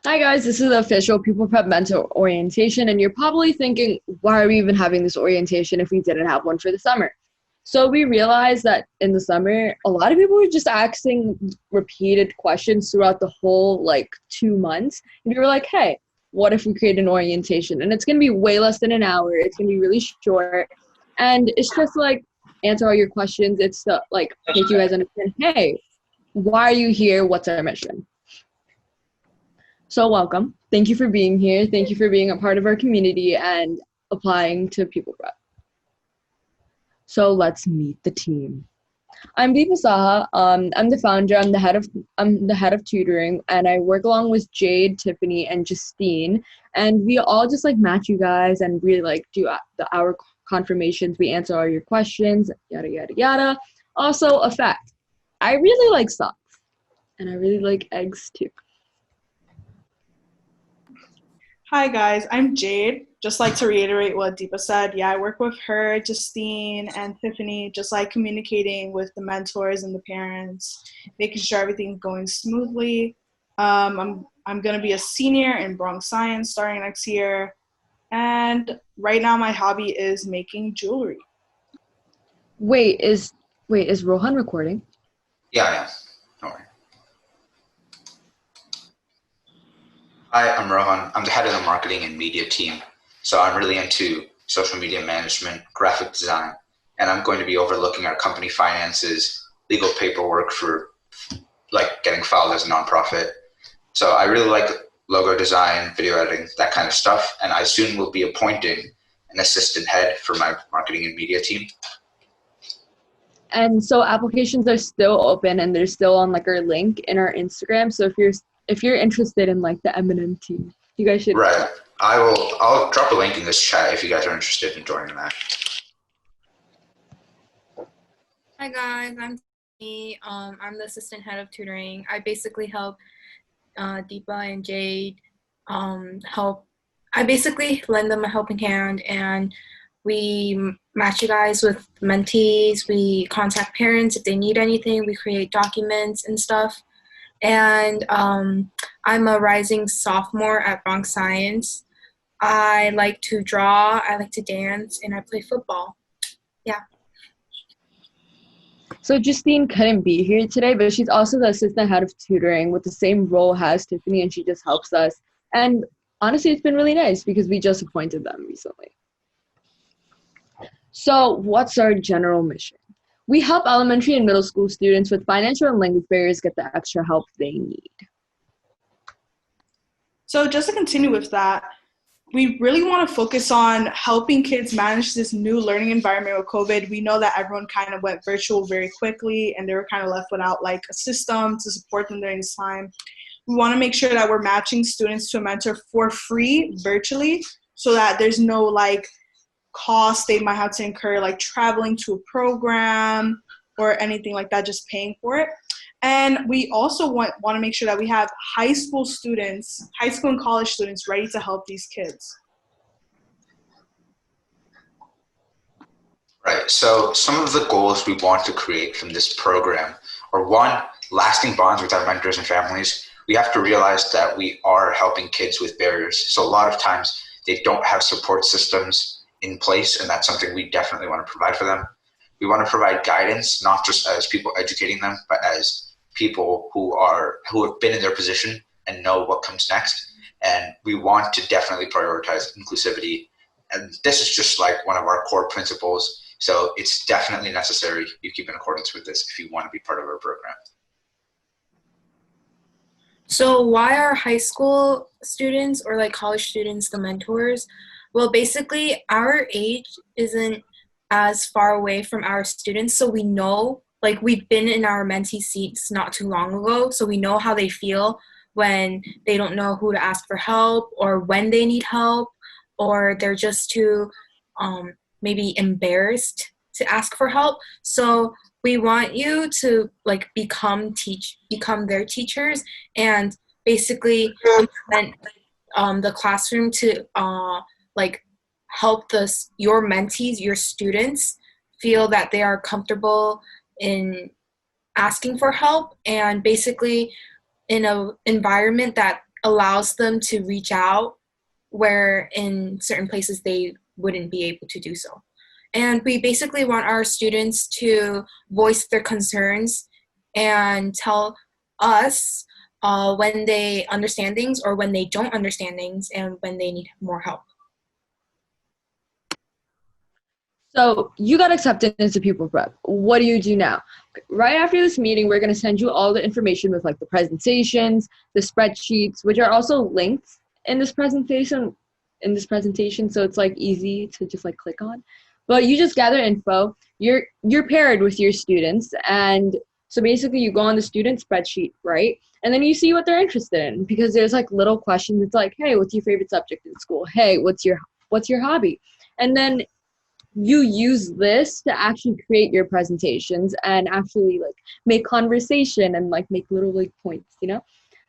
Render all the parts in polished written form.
Hi guys, this is the official PupilPrep mentor orientation, and you're probably thinking, why are we even having this orientation if we didn't have one for the summer? So we realized that in the summer, a lot of people were just asking repeated questions throughout the whole 2 months. And we were like, hey, what if we create an orientation? And it's gonna be way less than an hour. It's gonna be really short. And it's just answer all your questions. It's to make you guys understand, hey, why are you here? What's our mission? So welcome. Thank you for being here. Thank you for being a part of our community and applying to PupilPrep. So let's meet the team. I'm Deepa Saha. I'm the founder. I'm the head of tutoring, and I work along with Jade, Tiffany, and Justine. And we all just match you guys and really do the hour confirmations. We answer all your questions, yada yada yada. Also, a fact: I really like socks, and I really like eggs too. Hi guys, I'm Jade. Just like to reiterate what Deepa said. Yeah, I work with her, Justine, and Tiffany, just like communicating with the mentors and the parents, making sure everything's going smoothly. I'm gonna be a senior in Bronx Science starting next year, and right now my hobby is making jewelry. Wait, is Rohan recording? Yeah. Don't worry. Hi, I'm Rohan. I'm the head of the marketing and media team. So I'm really into social media management, graphic design, and I'm going to be overlooking our company finances, legal paperwork for getting filed as a nonprofit. So I really like logo design, video editing, that kind of stuff. And I soon will be appointing an assistant head for my marketing and media team. And so applications are still open and they're still on our link in our Instagram. So if you're interested in the M&M team, you guys should. Right. I'll drop a link in this chat if you guys are interested in joining that. Hi guys, I'm Tiffany. I'm the assistant head of tutoring. I basically help Deepa and Jade I basically lend them a helping hand, and we match you guys with mentees. We contact parents if they need anything. We create documents and stuff. And I'm a rising sophomore at Bronx Science. I like to draw, I like to dance, and I play football. Yeah. So Justine couldn't be here today, but she's also the assistant head of tutoring with the same role as Tiffany, and she just helps us. And honestly, it's been really nice because we just appointed them recently. So what's our general mission? We help elementary and middle school students with financial and language barriers get the extra help they need. So just to continue with that, we really want to focus on helping kids manage this new learning environment with COVID. We know that everyone kind of went virtual very quickly and they were kind of left without a system to support them during this time. We want to make sure that we're matching students to a mentor for free virtually so that there's no cost they might have to incur traveling to a program or anything like that, just paying for it. And we also want to make sure that we have high school and college students ready to help these kids. Right, so some of the goals we want to create from this program are: one, lasting bonds with our mentors and families. We have to realize that we are helping kids with barriers. So a lot of times they don't have support systems in place, and that's something we definitely want to provide for them. We want to provide guidance, not just as people educating them, but as people who have been in their position and know what comes next. And we want to definitely prioritize inclusivity. And this is just one of our core principles. So it's definitely necessary you keep in accordance with this if you want to be part of our program. So why are high school students or college students the mentors? Well, basically our age isn't as far away from our students, so we know, we've been in our mentee seats not too long ago, so we know how they feel when they don't know who to ask for help, or when they need help, or they're just too maybe embarrassed to ask for help. So we want you to become their teachers and basically implement the classroom to help your mentees, your students, feel that they are comfortable in asking for help, and basically in an environment that allows them to reach out where in certain places they wouldn't be able to do so. And we basically want our students to voice their concerns and tell us when they understand things or when they don't understand things and when they need more help. So you got accepted into Pupil Prep. What do you do now? Right after this meeting, we're going to send you all the information with like the presentations, the spreadsheets, which are also linked in this presentation. So it's like easy to just like click on. But you just gather info. You're paired with your students, and so basically you go on the student spreadsheet, right? And then you see what they're interested in, because there's like little questions. It's like, hey, what's your favorite subject in school? Hey, what's your hobby? And then you use this to actually create your presentations and actually like make conversation and like make little like points,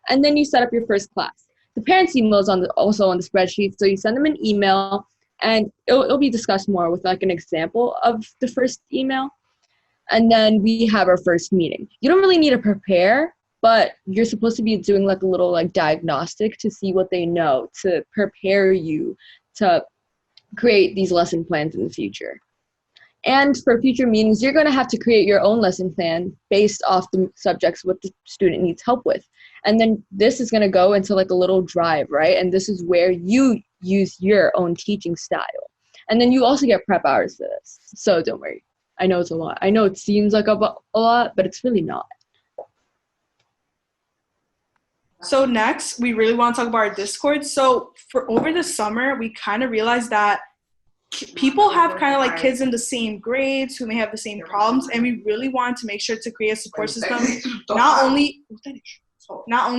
and then you set up your first class. The parents' email is also on the spreadsheet, so you send them an email and it'll be discussed more with like an example of the first email, and then we have our first meeting. You don't really need to prepare, but you're supposed to be doing like a little like diagnostic to see what they know, to prepare you to create these lesson plans in the future. And for future meetings, you're going to have to create your own lesson plan based off the subjects what the student needs help with. And then this is going to go into like a little drive, right? And this is where you use your own teaching style. And then you also get prep hours for this. So don't worry. I know it's a lot. I know it seems like a lot, but it's really not. So next, we really want to talk about our Discord. So for over the summer, we kind of realized that people have kind of like kids in the same grades who may have the same problems, and we really wanted to make sure to create a support system, not only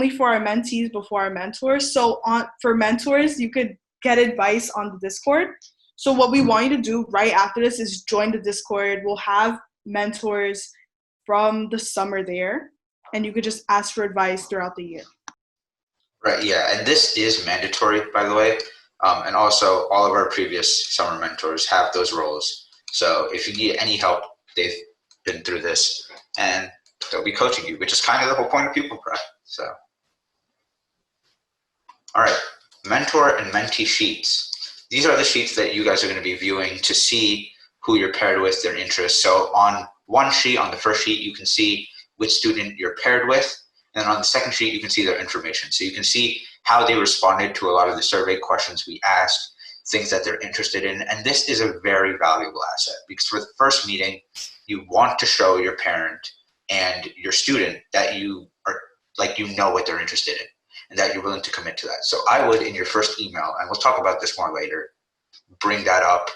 for our mentees, but for our mentors. So for mentors, you could get advice on the Discord. So what we want you to do right after this is join the Discord. We'll have mentors from the summer there, and you could just ask for advice throughout the year. Right, yeah, and this is mandatory, by the way. And also, all of our previous summer mentors have those roles. So if you need any help, they've been through this, and they'll be coaching you, which is kind of the whole point of PupilPrep. So, all right, mentor and mentee sheets. These are the sheets that you guys are going to be viewing to see who you're paired with, their interests. So on one sheet, on the first sheet, you can see which student you're paired with. And then on the second sheet, you can see their information. So you can see how they responded to a lot of the survey questions we asked, things that they're interested in. And this is a very valuable asset, because for the first meeting, you want to show your parent and your student that you are like, what they're interested in and that you're willing to commit to that. So I would, in your first email, and we'll talk about this more later, bring that up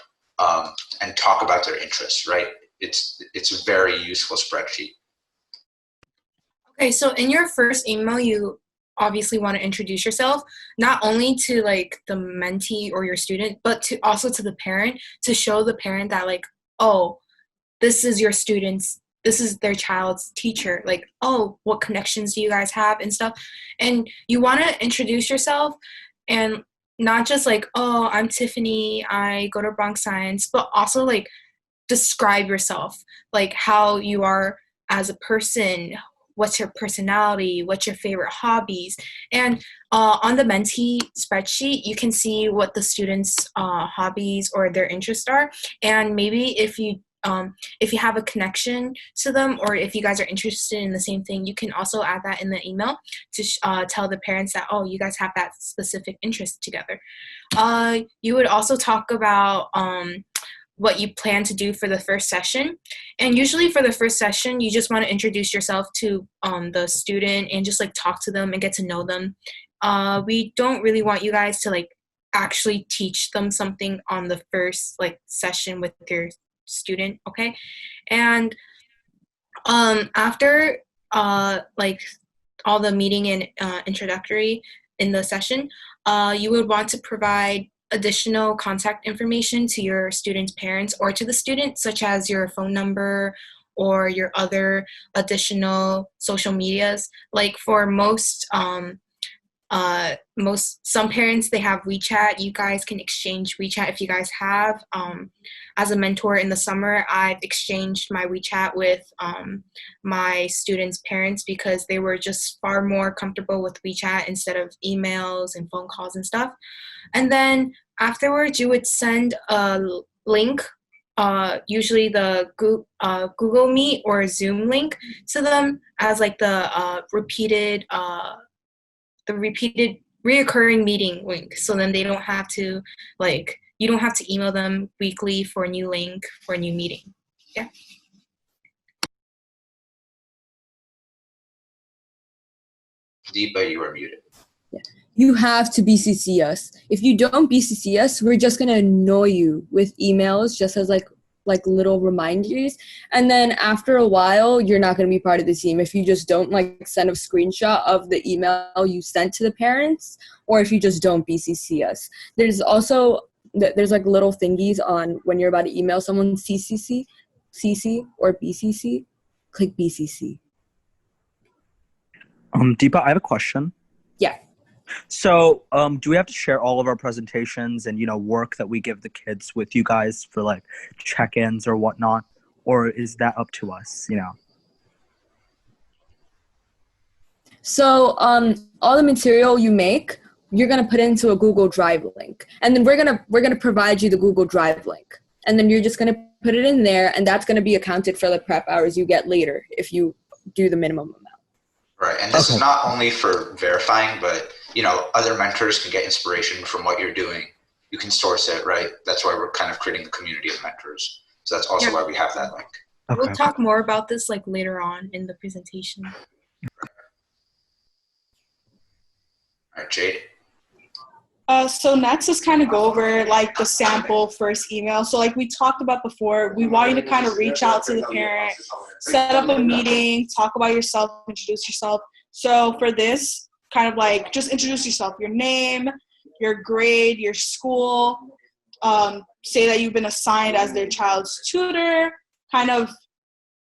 and talk about their interests, right? It's a very useful spreadsheet. Okay, so in your first email, you obviously want to introduce yourself, not only to like the mentee or your student, but also to the parent, to show the parent that like, oh, this is your student's, this is their child's teacher. Like, oh, what connections do you guys have and stuff? And you want to introduce yourself, and not just like, oh, I'm Tiffany, I go to Bronx Science, but also like describe yourself, like how you are as a person, what's your personality, what's your favorite hobbies. And on the mentee spreadsheet, you can see what the students' hobbies or their interests are. And maybe if you have a connection to them, or if you guys are interested in the same thing, you can also add that in the email to tell the parents that, oh, you guys have that specific interest together. You would also talk about what you plan to do for the first session. And usually for the first session, you just want to introduce yourself to the student and just like talk to them and get to know them. We don't really want you guys to like actually teach them something on the first like session with your student, okay? And after like all the meeting and introductory in the session, you would want to provide additional contact information to your student's parents or to the student, such as your phone number or your other additional social medias. Like for most Some parents, they have WeChat. You guys can exchange WeChat if you guys have. As a mentor in the summer, I've exchanged my WeChat with my students' parents because they were just far more comfortable with WeChat instead of emails and phone calls and stuff. And then afterwards, you would send a link, usually the Google Meet or Zoom link, to them as like the repeated reoccurring meeting link. So then they don't have to you don't have to email them weekly for a new link for a new meeting. Yeah. Deepa, you are muted. You have to BCC us. If you don't BCC us, we're just gonna annoy you with emails, just as like little reminders. And then after a while, you're not gonna be part of the team if you just don't like send a screenshot of the email you sent to the parents, or if you just don't BCC us. There's also there's like little thingies on when you're about to email someone, CC, or BCC. Click BCC. Deepa, I have a question. Yeah. So, do we have to share all of our presentations and, work that we give the kids with you guys for like check-ins or whatnot? Or is that up to us, So, all the material you make, you're gonna put into a Google Drive link, and then we're gonna provide you the Google Drive link, and then you're just gonna put it in there, and that's gonna be accounted for the prep hours you get later if you do the minimum amount. Right, and this is not only for verifying, but other mentors can get inspiration from what you're doing. You can source it, right? That's why we're kind of creating a community of mentors. So that's also why we have that link. Okay. We'll talk more about this like later on in the presentation. All right, Jade. So next, let's kind of go over like the sample first email. So like we talked about before, we want you to kind of reach out to the parent, set up a meeting, talk about yourself, introduce yourself. So for this, kind of like just introduce yourself, your name, your grade, your school, say that you've been assigned as their child's tutor. Kind of,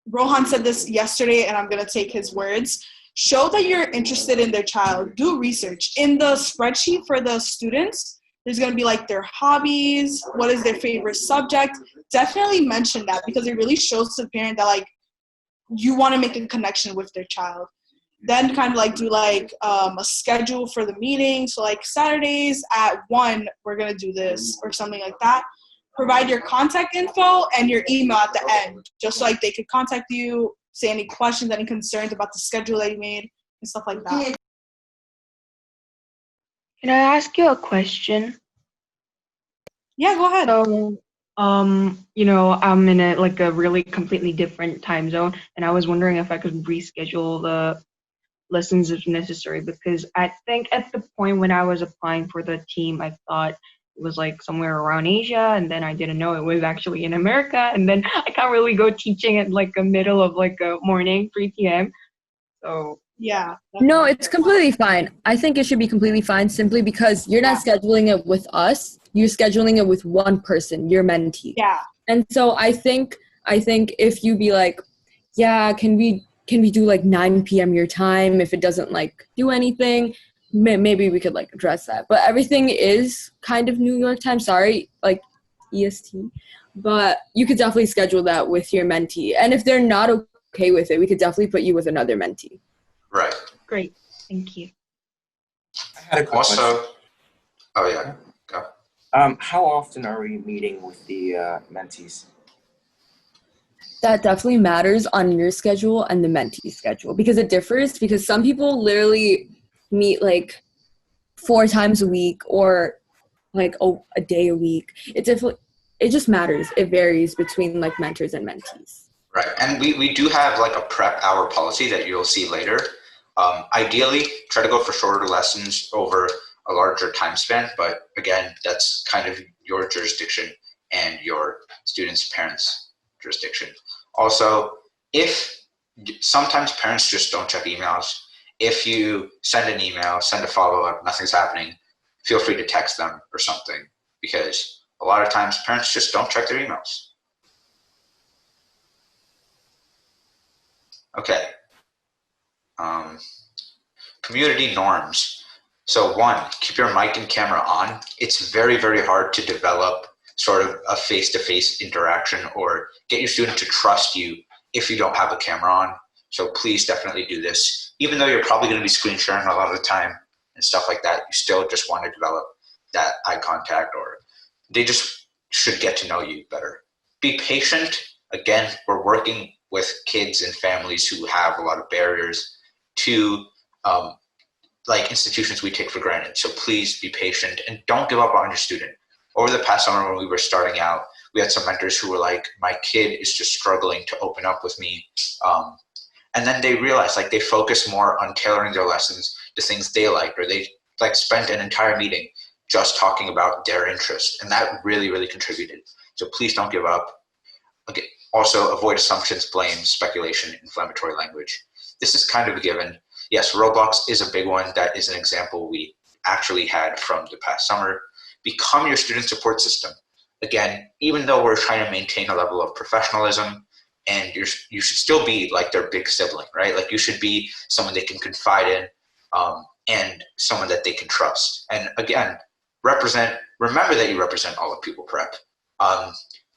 Rohan said this yesterday, and I'm going to take his words. Show that you're interested in their child. Do research. In the spreadsheet for the students, there's going to be like their hobbies, what is their favorite subject. Definitely mention that because it really shows to the parent that like you want to make a connection with their child. Then kind of like do like a schedule for the meeting. So like Saturdays at 1, we're going to do this or something like that. Provide your contact info and your email at the end, just so like they could contact you, say any questions, any concerns about the schedule that you made, and stuff like that. Can I ask you a question? Yeah, go ahead. So, I'm in a really completely different time zone, and I was wondering if I could reschedule the lessons if necessary, because I think at the point when I was applying for the team, I thought it was like somewhere around Asia, and then I didn't know it was actually in America, and then I can't really go teaching at like the middle of like a morning, 3 p.m. So yeah. No, it's completely fine. I think it should be completely fine simply because you're not scheduling it with us. You're scheduling it with one person, your mentee. Yeah. And so I think if you be like, yeah, can we do like 9 p.m. your time if it doesn't like do anything? Maybe we could like address that, but everything is kind of New York time. Sorry, like EST, but you could definitely schedule that with your mentee. And if they're not okay with it, we could definitely put you with another mentee. Right. great, thank you. I had a quick question. Oh yeah, go. How often are we meeting with the mentees? That definitely matters on your schedule and the mentee schedule because it differs. Because some people literally meet like 4 times a week or like a day a week. It just matters. It varies between like mentors and mentees. Right, and we do have like a prep hour policy that you'll see later. Ideally, try to go for shorter lessons over a larger time span, but again, that's kind of your jurisdiction and your students' parents' jurisdiction. Also, if sometimes parents just don't check emails, if you send an email, send a follow-up, nothing's happening, feel free to text them or something, because a lot of times parents just don't check their emails. Okay. Community norms. So one, keep your mic and camera on. It's very, very hard to develop sort of a face-to-face interaction or get your student to trust you if you don't have a camera on. So please definitely do this. Even though you're probably going to be screen sharing a lot of the time and stuff like that, you still just want to develop that eye contact, or they just should get to know you better. Be patient. Again, we're working with kids and families who have a lot of barriers to like institutions we take for granted. So please be patient and don't give up on your student. Over the past summer when we were starting out, we had some mentors who were like, my kid is just struggling to open up with me. And then they realized like they focus more on tailoring their lessons to things they liked, or they like spent an entire meeting just talking about their interest. And that really, really contributed. So please don't give up. Okay. Also avoid assumptions, blame, speculation, inflammatory language. This is kind of a given. Yes, Roblox is a big one. That is an example we actually had from the past summer. Become your student support system. Again, even though we're trying to maintain a level of professionalism, and you should still be like their big sibling, right? Like you should be someone they can confide in, and someone that they can trust. And again, remember that you represent all of PupilPrep.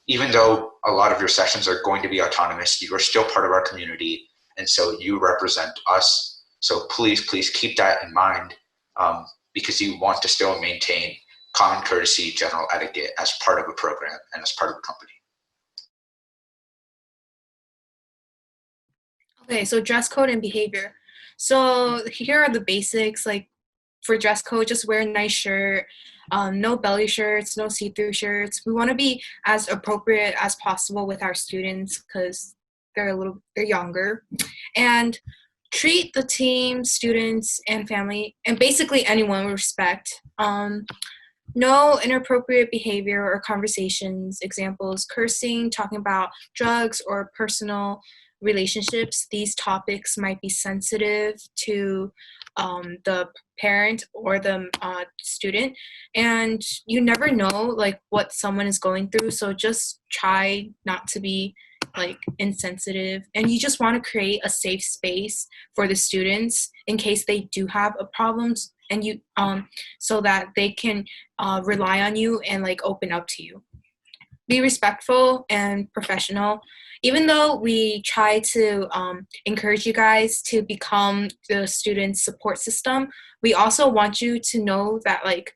Even though a lot of your sessions are going to be autonomous, you are still part of our community, and so you represent us. So please, please keep that in mind, because you want to still maintain common courtesy, general etiquette as part of a program and as part of a company. Okay, so dress code and behavior. So here are the basics. Like for dress code, just wear a nice shirt, no belly shirts, no see-through shirts. We want to be as appropriate as possible with our students because they're younger, and treat the team, students, and family, and basically anyone with respect. No inappropriate behavior or conversations, examples, cursing, talking about drugs, or personal relationships. These topics might be sensitive to the parent or the student, and you never know like what someone is going through, so just try not to be like insensitive, and you just want to create a safe space for the students in case they do have a problems, and you so that they can rely on you and like open up to you. Be respectful and professional. Even though we try to encourage you guys to become the student support system, we also want you to know that like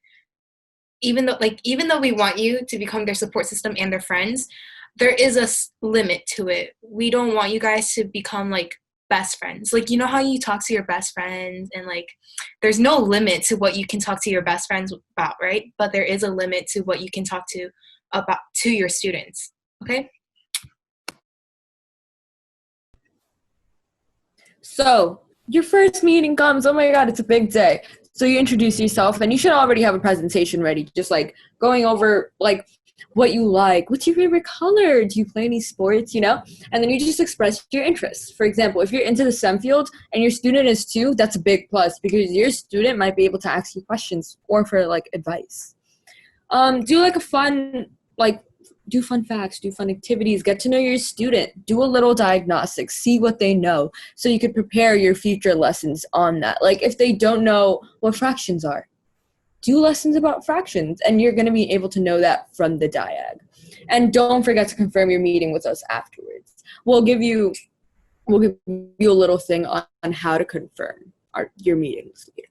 even though we want you to become their support system and their friends, there is a limit to it. We don't want you guys to become like best friends. Like, you know how you talk to your best friends and like there's no limit to what you can talk to your best friends about, right? But there is a limit to what you can talk to your students. Okay? So your first meeting comes. Oh my God, it's a big day. So you introduce yourself, and you should already have a presentation ready, just like going over like what you like, what's your favorite color, do you play any sports, you know? And then you just express your interests. For example, if you're into the STEM field and your student is too, that's a big plus because your student might be able to ask you questions or for like advice. Do like a fun, like do fun facts, do fun activities, get to know your student, do a little diagnostics, see what they know so you could prepare your future lessons on that. Like if they don't know what fractions are, do lessons about fractions, and you're going to be able to know that from the diag. And don't forget to confirm your meeting with us afterwards. We'll give you a little thing on how to confirm your meetings later.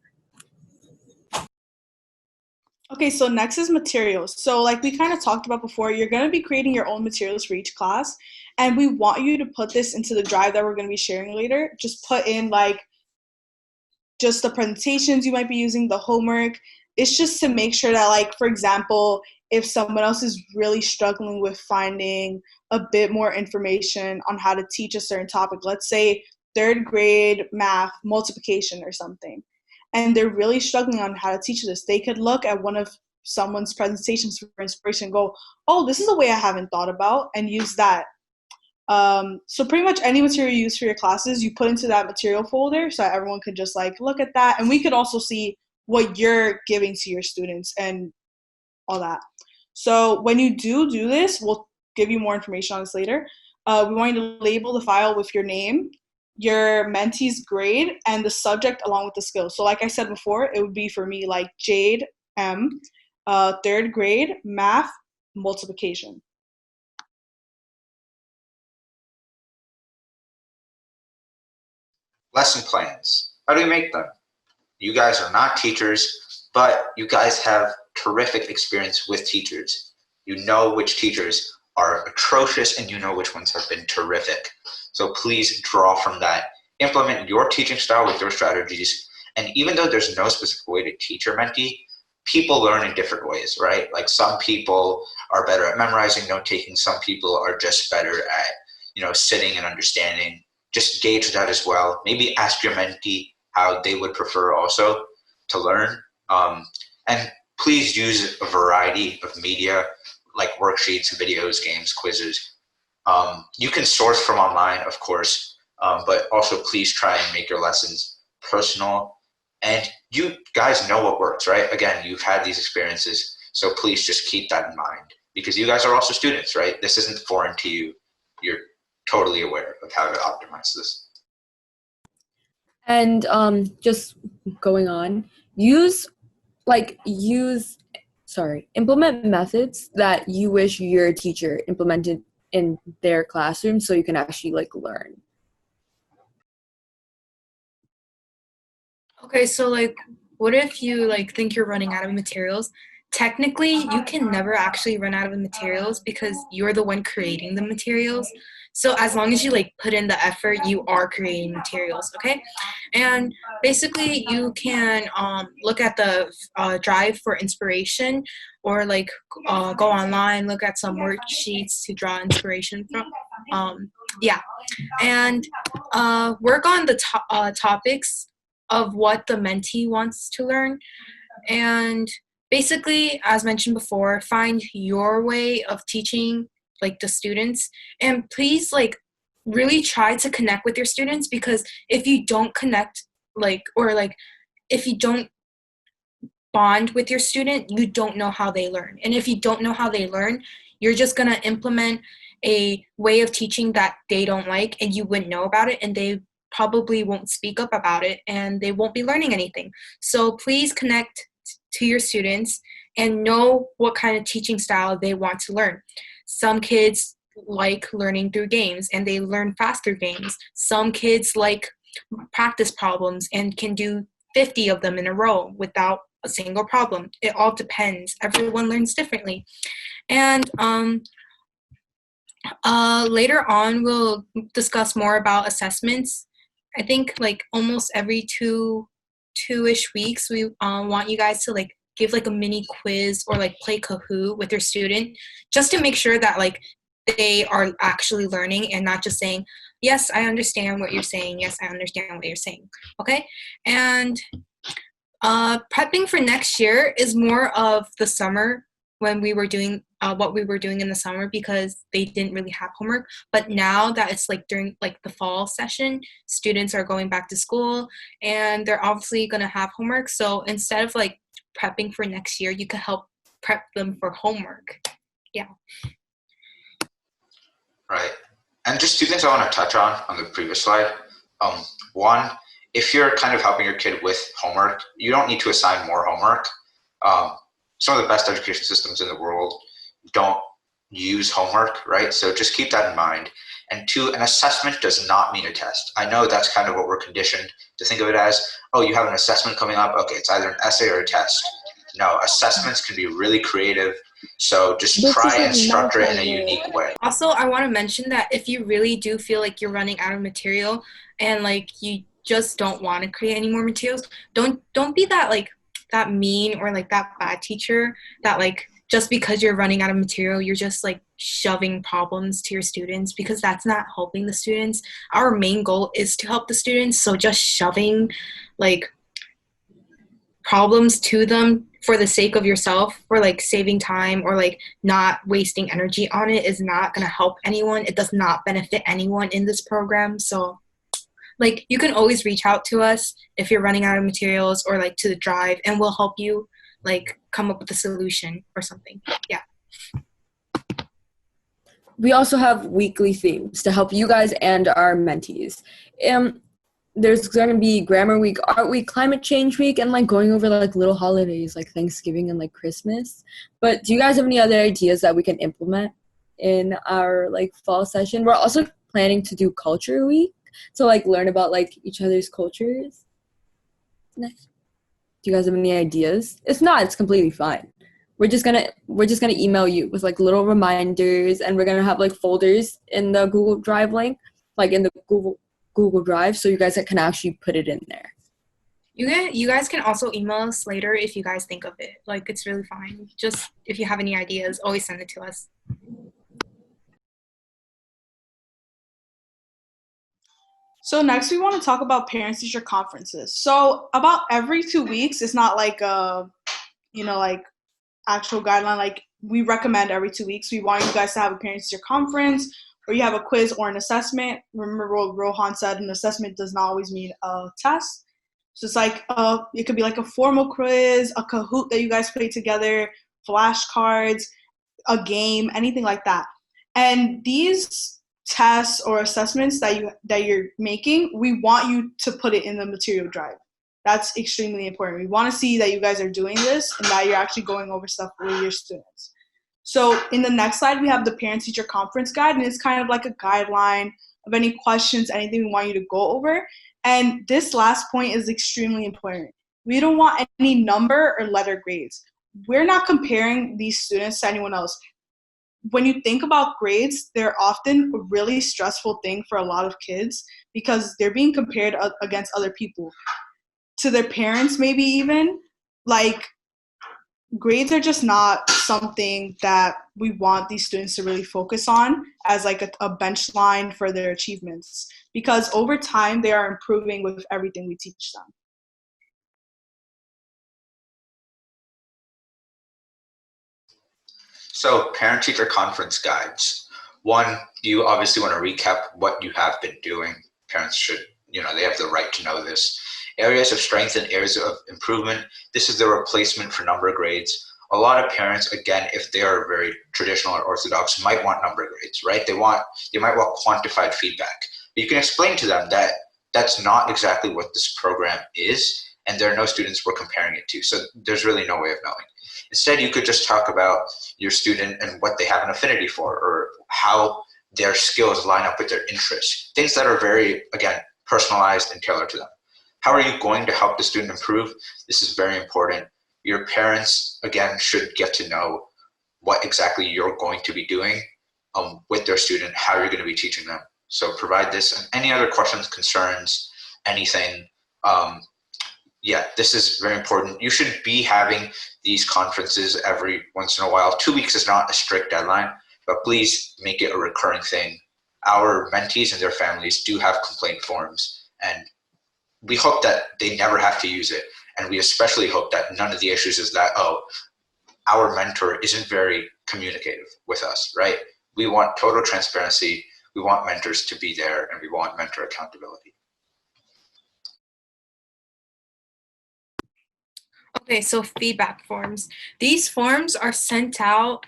Okay, so next is materials. So like we kind of talked about before, you're going to be creating your own materials for each class, and we want you to put this into the drive that we're going to be sharing later. Just put in like just the presentations you might be using, the homework. It's just to make sure that, like, for example, if someone else is really struggling with finding a bit more information on how to teach a certain topic, let's say third grade math multiplication or something, and they're really struggling on how to teach this, they could look at one of someone's presentations for inspiration and go, oh, this is a way I haven't thought about, and use that. So pretty much any material you use for your classes, you put into that material folder so that everyone could just like look at that. And we could also see what you're giving to your students and all that. So when you do this, we'll give you more information on this later. We want you to label the file with your name, your mentee's grade and the subject along with the skills. So like I said before, it would be for me like Jade M, third grade, math, multiplication. Lesson plans. How do we make them? You guys are not teachers, but you guys have terrific experience with teachers. You know which teachers are atrocious and you know which ones have been terrific. So please draw from that. Implement your teaching style with your strategies. And even though there's no specific way to teach your mentee, people learn in different ways, right? Like some people are better at memorizing, note-taking. Some people are just better at, sitting and understanding. Just gauge that as well. Maybe ask your mentee how they would prefer also to learn. And please use a variety of media like worksheets, videos, games, quizzes. You can source from online, of course, but also please try and make your lessons personal. And you guys know what works, right? Again, you've had these experiences, so please just keep that in mind because you guys are also students, right? This isn't foreign to you. You're totally aware of how to optimize this. And just going on, implement methods that you wish your teacher implemented in their classroom so you can actually learn. Okay, so what if you think you're running out of materials? Technically, you can never actually run out of materials because you're the one creating the materials. So as long as you put in the effort, you are creating materials, okay? And basically, you can look at the drive for inspiration, or go online, look at some worksheets to draw inspiration from. Yeah, and work on the topics of what the mentee wants to learn. And basically, as mentioned before, find your way of teaching the students, and please really try to connect with your students, because if you don't connect if you don't bond with your student, you don't know how they learn. And if you don't know how they learn, you're just going to implement a way of teaching that they don't like, and you wouldn't know about it, and they probably won't speak up about it, and they won't be learning anything. So please connect to your students and know what kind of teaching style they want to learn. Some kids like learning through games and they learn fast through games. Some kids like practice problems and can do 50 of them in a row without a single problem. It all depends. Everyone learns differently. And later on, we'll discuss more about assessments. I think almost every two-ish weeks, we want you guys to give a mini quiz or play Kahoot with your student, just to make sure that they are actually learning and not just saying, yes, I understand what you're saying. Yes, I understand what you're saying. Okay. And prepping for next year is more of the summer, when we were doing what we were doing in the summer, because they didn't really have homework. But now that it's during the fall session, students are going back to school and they're obviously going to have homework. So instead of prepping for next year, you can help prep them for homework. Yeah. Right. And just two things I want to touch on the previous slide. One, if you're kind of helping your kid with homework, you don't need to assign more homework. Some of the best education systems in the world don't use homework, right? So just keep that in mind. And two, an assessment does not mean a test. I know that's kind of what we're conditioned to think of it as. Oh, you have an assessment coming up. Okay, it's either an essay or a test. No, assessments can be really creative. So just try and structure it in a unique way. Also, I want to mention that if you really do feel like you're running out of material and you just don't want to create any more materials, don't be that that mean or that bad teacher that just because you're running out of material, you're just shoving problems to your students, because that's not helping the students. Our main goal is to help the students. So just shoving problems to them for the sake of yourself, or saving time, or not wasting energy on it, is not going to help anyone. It does not benefit anyone in this program. So you can always reach out to us if you're running out of materials, or to the drive, and we'll help you come up with a solution or something. Yeah. we also have weekly themes to help you guys and our mentees. There's going to be Grammar Week, Art Week, Climate Change Week, and like going over like little holidays like Thanksgiving and like Christmas. But do you guys have any other ideas that we can implement in our like fall session? We're also planning to do Culture Week to like learn about like each other's cultures. Nice. Do you guys have any ideas? If not, it's completely fine. We're just gonna email you with like little reminders, and we're gonna have like folders in the Google Drive link, like in the Google Drive, so you guys can actually put it in there. You guys can also email us later if you guys think of it. Like, it's really fine. Just if you have any ideas, always send it to us. So next we want to talk about parent-teacher conferences. So about every 2 weeks, it's not like like actual guideline. Like, we recommend every 2 weeks. We want you guys to have a parent-teacher conference where you have a quiz or an assessment. Remember what Rohan said, an assessment does not always mean a test. So it's like it could be like a formal quiz, a Kahoot that you guys play together, flashcards, a game, anything like that. And these tests or assessments that you're making, we want you to put it in the material drive. That's extremely important. We want to see that you guys are doing this and that you're actually going over stuff with your students. So in the next slide, we have the parent-teacher conference guide, and it's kind of like a guideline of any questions, anything we want you to go over. And this last point is extremely important. We don't want any number or letter grades. We're not comparing these students to anyone else. When you think about grades, they're often a really stressful thing for a lot of kids because they're being compared against other people, to their parents maybe even. Like, grades are just not something that we want these students to really focus on as like a bench line for their achievements, because over time they are improving with everything we teach them. So, parent-teacher conference guides. One, you obviously want to recap what you have been doing. Parents should, they have the right to know this. Areas of strength and areas of improvement. This is the replacement for number grades. A lot of parents, again, if they are very traditional or orthodox, might want number grades, right? They might want quantified feedback. But you can explain to them that that's not exactly what this program is, and there are no students we're comparing it to. So there's really no way of knowing. Instead, you could just talk about your student and what they have an affinity for, or how their skills line up with their interests. Things that are very, again, personalized and tailored to them. How are you going to help the student improve? This is very important. Your parents, again, should get to know what exactly you're going to be doing with their student, how you're going to be teaching them. So provide this, and any other questions, concerns, anything. This is very important. You should be having these conferences every once in a while. 2 weeks is not a strict deadline, but please make it a recurring thing. Our mentees and their families do have complaint forms, and we hope that they never have to use it. And we especially hope that none of the issues is that, our mentor isn't very communicative with us, right? We want total transparency. We want mentors to be there, and we want mentor accountability. Okay, so feedback forms. These forms are sent out,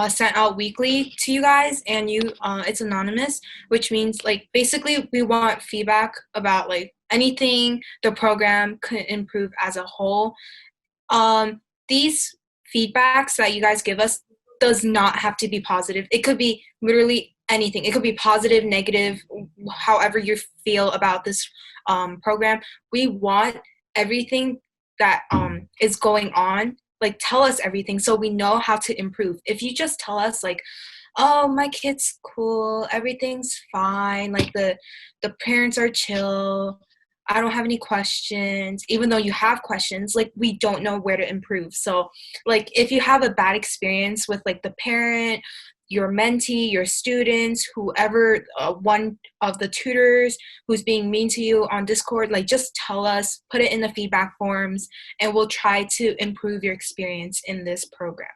sent out weekly to you guys, and it's anonymous, which means like basically we want feedback about like anything the program could improve as a whole. These feedbacks that you guys give us does not have to be positive. It could be literally anything. It could be positive, negative, however you feel about this program. We want everything that is going on. Like, tell us everything so we know how to improve. If you just tell us like, oh, my kid's cool, everything's fine, like the parents are chill, I don't have any questions, even though you have questions, like, we don't know where to improve. So like, if you have a bad experience with like the parent, your mentee, your students, whoever, one of the tutors who's being mean to you on Discord, like, just tell us, put it in the feedback forms, and we'll try to improve your experience in this program.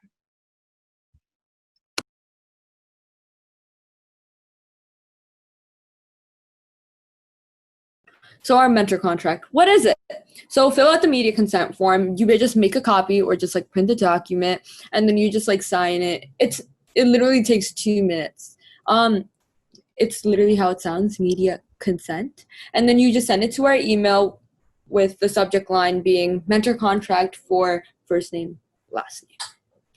So our mentor contract, what is it? So fill out the media consent form. You may just make a copy or just like print the document, and then you just like sign it. It literally takes 2 minutes. It's literally how it sounds, media consent. And then you just send it to our email with the subject line being mentor contract for first name, last name.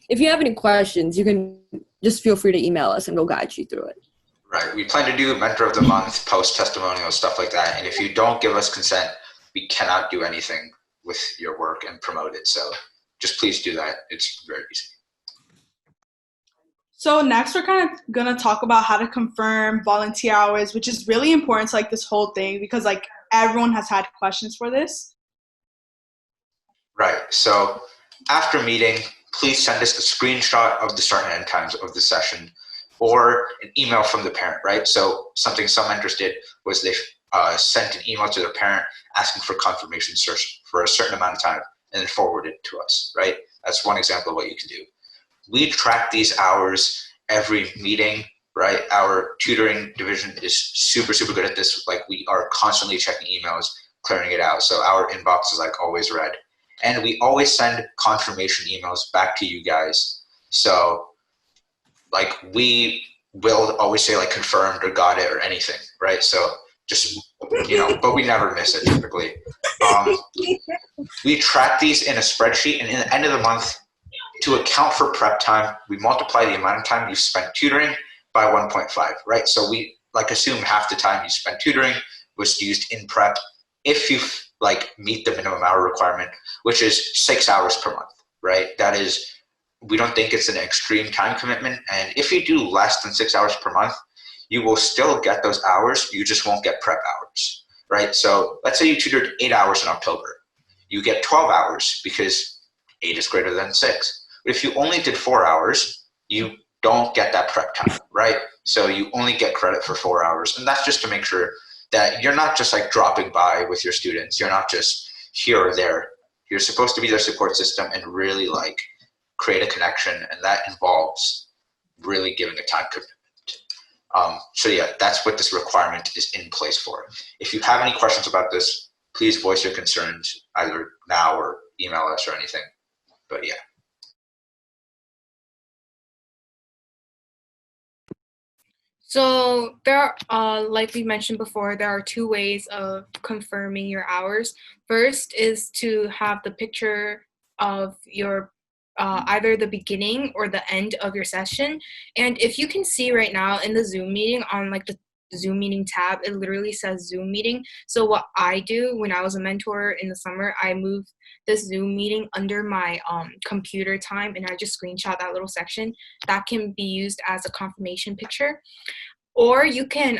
If you have any questions, you can just feel free to email us and we'll guide you through it. Right. We plan to do mentor of the month, post testimonials, stuff like that. And if you don't give us consent, we cannot do anything with your work and promote it. So just please do that. It's very easy. So next we're kind of going to talk about how to confirm volunteer hours, which is really important to like this whole thing because like everyone has had questions for this. Right. So after meeting, please send us a screenshot of the start and end times of the session or an email from the parent, right? So something some mentors did was they sent an email to their parent asking for confirmation search for a certain amount of time and then forwarded it to us, right? That's one example of what you can do. We track these hours every meeting, right? Our tutoring division is super, super good at this. Like we are constantly checking emails, clearing it out. So our inbox is like always red. And we always send confirmation emails back to you guys. So like we will always say like confirmed or got it or anything, right? So just, but we never miss it typically. We track these in a spreadsheet, and in the end of the month, to account for prep time, we multiply the amount of time you spent tutoring by 1.5, right? So we like assume half the time you spent tutoring was used in prep if you like meet the minimum hour requirement, which is 6 hours per month, right? That is, we don't think it's an extreme time commitment. And if you do less than 6 hours per month, you will still get those hours. You just won't get prep hours, right? So let's say you tutored 8 hours in October. You get 12 hours because 8 is greater than 6. But if you only did 4 hours, you don't get that prep time, right? So you only get credit for 4 hours. And that's just to make sure that you're not just like dropping by with your students. You're not just here or there. You're supposed to be their support system and really like create a connection. And that involves really giving a time commitment. So yeah, that's what this requirement is in place for. If you have any questions about this, please voice your concerns either now or email us or anything. But yeah. So there are, like we mentioned before, there are 2 ways of confirming your hours. First is to have the picture of your either the beginning or the end of your session. And if you can see right now in the Zoom meeting on like the Zoom meeting tab, it literally says Zoom meeting. So what I do when I was a mentor in the summer, I moved this Zoom meeting under my computer time and I just screenshot that little section. That can be used as a confirmation picture. Or you can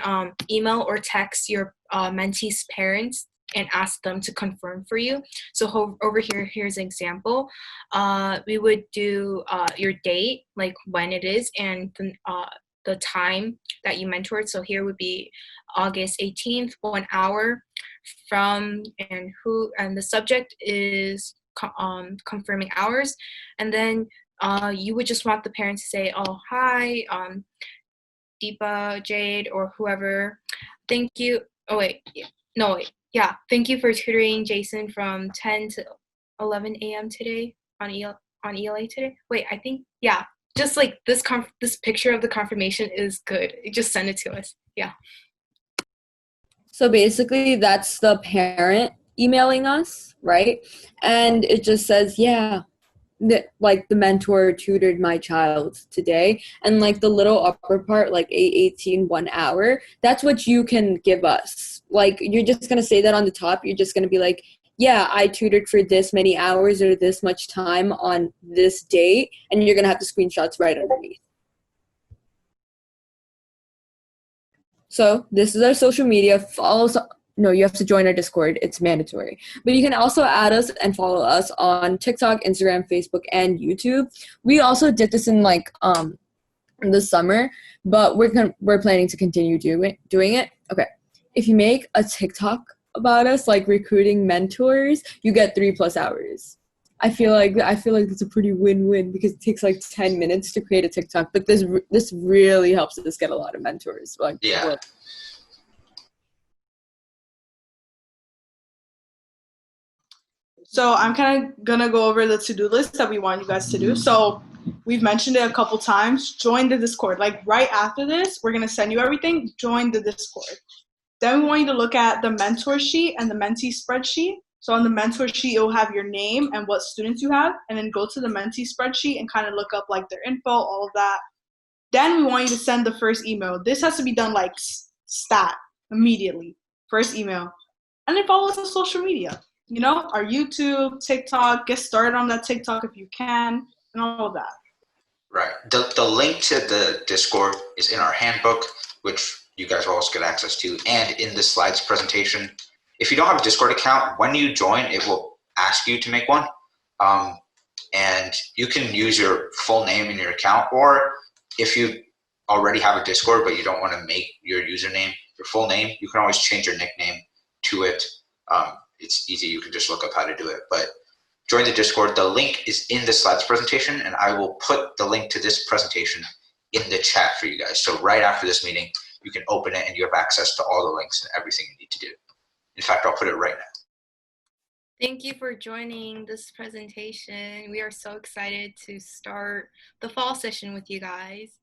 email or text your mentee's parents and ask them to confirm for you. So over here, here's an example. We would do your date, like when it is, and the time that you mentored. So here would be August 18th, 1 hour from, and the subject is confirming hours. And then you would just want the parents to say, oh, hi, Deepa, Jade, or whoever. Thank you. Oh, wait. No, wait. Yeah. Thank you for tutoring Jason from 10 to 11 a.m. today on ELA today. Wait, I think, yeah. Just like this picture of the confirmation is good. Just send it to us. Yeah. So basically, that's the parent emailing us, right? And it just says, yeah, like the mentor tutored my child today, and like the little upper part, like 8:18, 1 hour, that's what you can give us. Like you're just going to say that on the top. You're just going to be like, yeah, I tutored for this many hours or this much time on this date, and you're going to have the screenshots right underneath. So this is our social media. No, you have to join our Discord. It's mandatory. But you can also add us and follow us on TikTok, Instagram, Facebook, and YouTube. We also did this in the summer, but we're planning to continue doing it. Okay. If you make a TikTok about us, like recruiting mentors, you get 3+ hours. I feel like it's a pretty win-win because it takes like 10 minutes to create a TikTok, but this really helps us get a lot of mentors. Like, yeah. So I'm kind of going to go over the to-do list that we want you guys to do. So we've mentioned it a couple times, join the Discord. Like right after this, we're going to send you everything. Join the Discord. Then we want you to look at the mentor sheet and the mentee spreadsheet. So on the mentor sheet, it will have your name and what students you have, and then go to the mentee spreadsheet and kind of look up like their info, all of that. Then we want you to send the first email. This has to be done like stat, immediately. First email. And then follow us on social media. You know, our YouTube, TikTok, get started on that TikTok if you can, and all of that. Right. The link to the Discord is in our handbook, which you guys will also get access to, and in the slides presentation. If you don't have a Discord account, when you join, it will ask you to make one. And you can use your full name in your account, or if you already have a Discord but you don't want to make your username your full name, you can always change your nickname to it. It's easy. You can just look up how to do it. But join the Discord. The link is in the slides presentation, and I will put the link to this presentation in the chat for you guys. So right after this meeting, you can open it and you have access to all the links and everything you need to do. In fact, I'll put it right now. Thank you for joining this presentation. We are so excited to start the fall session with you guys.